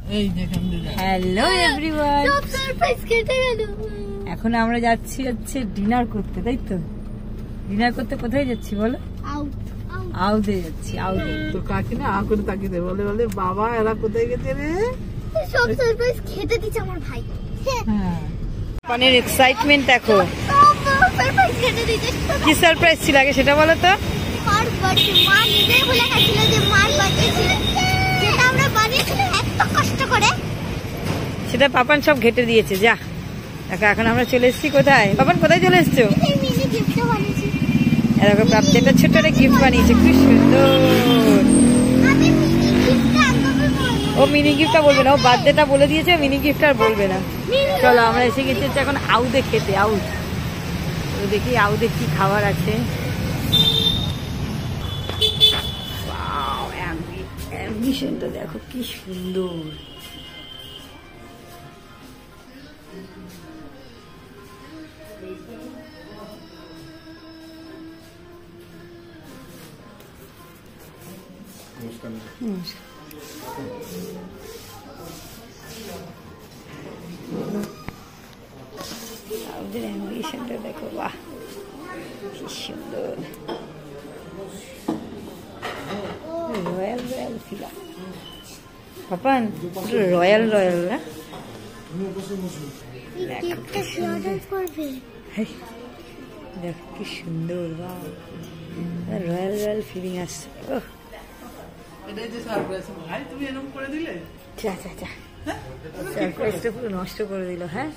Hello everyone, এখন আমরা যাচ্ছি হচ্ছে ডিনার করতে, তাই তো? ডিনার করতে কোথায় যাচ্ছি বলো? আউদে যাচ্ছি। আউদে তো কাকিনা আ করে তাকিয়ে বলে বলে বাবা এরা কোথায় গেছে রে? সব সারপ্রাইজ খেতে দিচ্ছে আমার ভাই। হ্যাঁ, পানের এক্সাইটমেন্ট দেখো। সারপ্রাইজ খেতে দিচ্ছে। কি সারপ্রাইজ ছিল আগে সেটা বলো তো? মার বার্থডে, মা নিজেই বলে গেছিল যে মার বার্থডে ছিল, যেটা আমরা বানিয়েছিলাম এত কষ্ট করে। সেটা পাপান সব ঘেটে দিয়েছে। যা দেখো, এখন আমরা চলে এসেছি কোথায়? পাপান কোথায় চলে এসছো? এই মিনি গিফটটা বানিয়েছি। দেখো প্রাপ্তি একটা ছোট্ট একটা গিফট বানিয়েছে, কি সুন্দর। আমি মিনি গিফটটা একদমই বলবো। ও মিনি গিফটটা বলবে না, ও বার্থডেটা বলে দিয়েছে, মিনি গিফট আর বলবে না। চলো আমরা এসে গেছি হচ্ছে এখন আউদে খেতে। আউদ তো দেখি আউদে কি খাবার আছে। অ্যাম্বিশনটা দেখো কি সুন্দর। আউদের অ্যাম্বিশনটা দেখো, বাহ কি সুন্দর। Royal royal ফিলা Papan, royal royal না? এই কেকটা কি অর্ডার করবে? দেখো কি সুন্দর, রয়্যাল রয়্যাল ফিলিং আসছে। এটাই যে সারপ্রাইজ ভাই, তুমি এরকম করে দিলে। চা চা চা, সারপ্রাইজটা পুরো নষ্ট করে দিল। হ্যাঁ,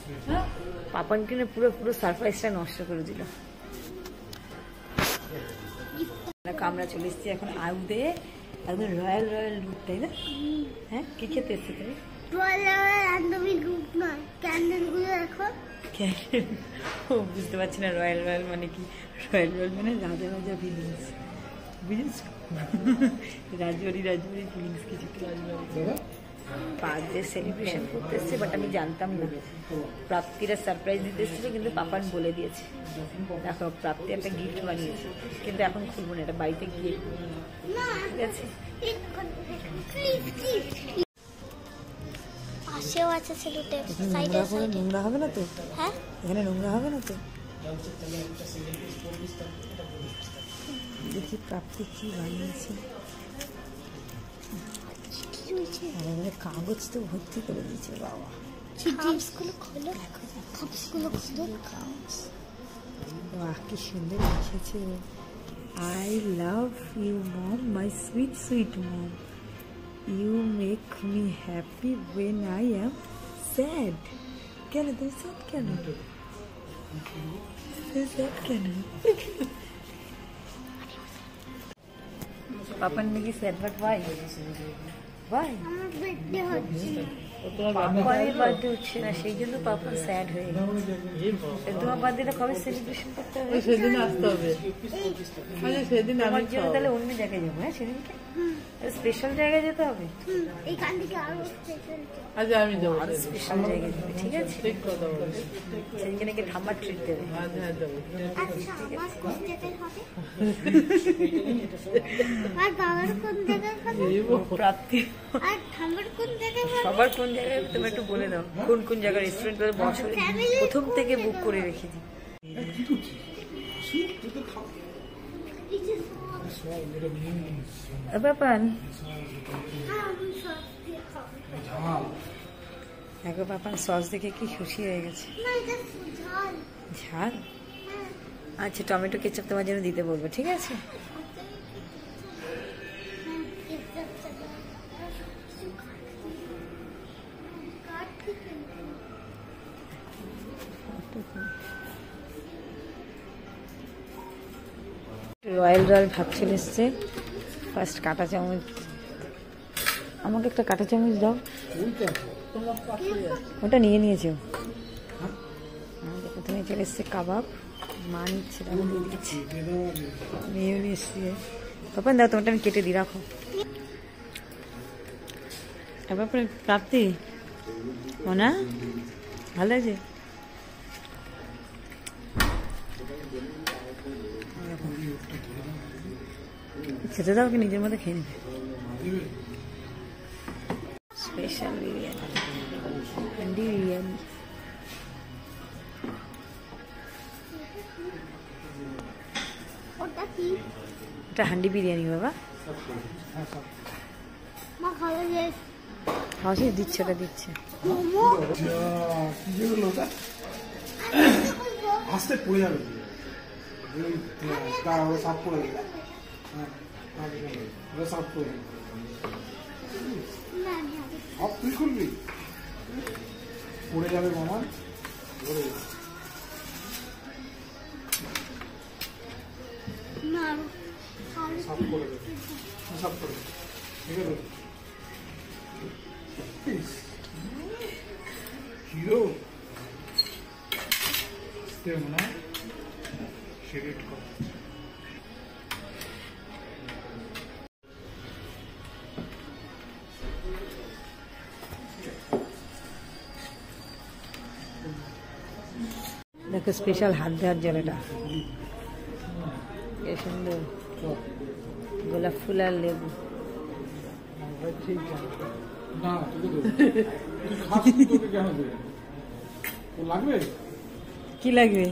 পাপান কিনে পুরো পুরো সারপ্রাইজটা নষ্ট করে দিল। আমরা চলে এসেছি এখন আউদে, একদম রয়্যাল রয়্যাল লুক, তাই না? হ্যাঁ, কি খেতে এসছে তুমি? একদমই লুক নয়, ক্যান্ডেলগুলো দেখো। ও বুঝতে পারছি না রয়্যাল রয়্যাল মানে কি। রয়্যাল রয়্যাল মানে রাজা রাজা ফিলিংস, বুঝেছো? রাজবাড়ি রাজবাড়ি ফিলিংস কিছু। বার্থডে সেলিব্রেশন করতে এসছে, বাট আমি জানতাম না। প্রাপ্তিরা সারপ্রাইজ দিতে এসেছিল, কিন্তু পাপান বলে দিয়েছে। দেখো প্রাপ্তি একটা গিফট বানিয়েছে, কিন্তু এখন খুলবো না, এটা বাড়িতে গিয়ে ঠিক আছে। পাশেও আছে সেলুটে, সাইডে নোংরা করে নোংরা হবে না তো? হ্যাঁ, এখানে নোংরা হবে না তো? দেখি প্রাপ্তি কি বানিয়েছে। কাগজ তো ভর্তি করে দিয়েছে বাবা। চিপসগুলো খোলো, কাপসগুলো খোলো। বাহ কি সুন্দর লিখেছে। I love you mom, my sweet sweet mom. You make me happy when I am sad. কেন তুমি sad কেন? sad কেন? পাপান নাকি sad, but why? Why? আমার বার্থডে হচ্ছে। পাপানের বার্থডে হচ্ছে না, সেই জন্য পাপা স্যাড হয়ে গেছে। তোমার বার্থডেটা কবে সেলিব্রেশন করতে হবে? সেদিন আসতে হবে। সেদিন আমার জন্য তাহলে অন্য জায়গায় যাবো। হ্যাঁ, সেদিনকে স্পেশাল জায়গায় যেতে হবে। এইখান থেকে আরো স্পেশাল, আজ আমি যাবো আরো স্পেশাল জায়গায় যাবে, ঠিক আছে? ঠিক কথা বলে। সেদিনকে নাকি ঠাম্মার ট্রিট দেবে। আজ হ্যাঁ যাবো। আচ্ছা আমার কোন জায়গায় হবে আর বাবার কোন জায়গায় হবে প্রাপ্তি আর ঠাম্মার কোন জায়গায় হবে? সবার কোন জায়গায় তুমি একটু বলে দাও, কোন কোন জায়গায় রেস্টুরেন্ট বছরে প্রথম থেকে বুক করে রেখে দিই। পাপান দেখো, পাপান সস দেখে কি খুশি হয়ে গেছে। না, এটা ঝাল। ঝাল? আচ্ছা, টমেটো কেচাপ তোমার জন্য দিতে বলবো, ঠিক আছে? রয়্যাল রয়্যাল ভাত চলে এসছে। ফার্স্ট কাঁটা চামচ, আমাকে একটা কাঁটা চামচ দাও। ওটা নিয়ে নিয়েছো? প্রথমে চলে এসছে কাবাব, মা নিচ্ছে, আমি দিয়ে দিচ্ছি। মেয়েও নিয়ে এসছি। তখন দাও, তোমারটা আমি কেটে দিই, রাখো। তারপরে প্রাপ্তি মনা ভালো আছে? খেতে দাও, কি নিজের মধ্যে খেয়ে নেবে। স্পেশাল বিরিয়ানি, হান্ডি বিরিয়ানি। ওটা কি? এটা হান্ডি বিরিয়ানি বাবা। মা খাবে যে হ্যাঁ সে দিচ্ছে, ওটা দিচ্ছে। মোমো আস্তে পড়ে যাবে, সাপ পড়ে যাবে, সাপ পড়ে যাবে। না না সব তুই খুলবি, পড়ে যাবে মামা, পড়ে যাবে। না সাপ পড়ে যাবে, সাপ পড়ে যাবে, ঠিক আছে। হিরো মনে হয় সিলেক্ট কর। দেখো স্পেশাল হাত দেওয়ার জল, এটা কি সুন্দর, গোলাপ ফুল আর লেবু। ঠিক আছে, না তোকে দেবো, খাস তোকে কেন দেবে, লাগবে কি লাগবে?